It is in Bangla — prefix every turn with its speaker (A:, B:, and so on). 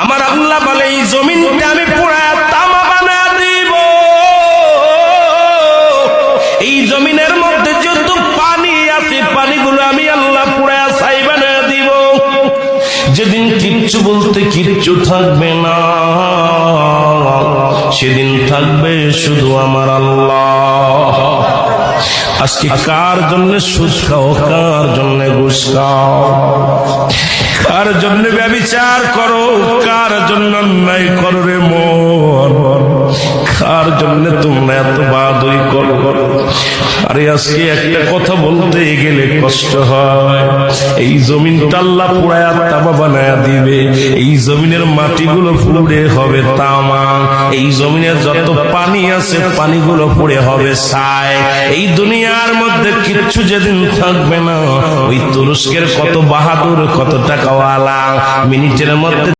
A: আমার আল্লাহ বলে এই জমিনটা আমি পুরায়া তামা বানা দিব। এই জমিনের মধ্যে যত পানি আছে পানিগুলো আমি আল্লাহ পুরায়া ছাই বানা দিব। যেদিন কিচ্ছু বলতে কিচ্ছু থাকবে না, সেদিন থাকবে শুধু আমার আল্লাহ। আজকে কার জন্য সুদ খাও, কার জন্য ঘুষ খাও, কার জন্য ব্যভিচার করো, কার জন্য অন্যায় করো রে মন, কার জন্য তোমরা এত বাদই করো। আরে আজকে একটা কথা বলতে গেলে কষ্ট হয়। এই জমিনটা আল্লাহ পুরায়া তামা বানায়া দিবে। এই জমিনের মাটিগুলো পুড়ে হবে তামা। এই জমিনের যত পানি আছে পানিগুলো পুড়ে হবে ছাই। এই দুনিয়ার মধ্যে কিচ্ছু যেদিন থাকবে না, ওই তুরস্কের কত বাহাদুর, কত টাকাওয়ালা মিনিটের মধ্যে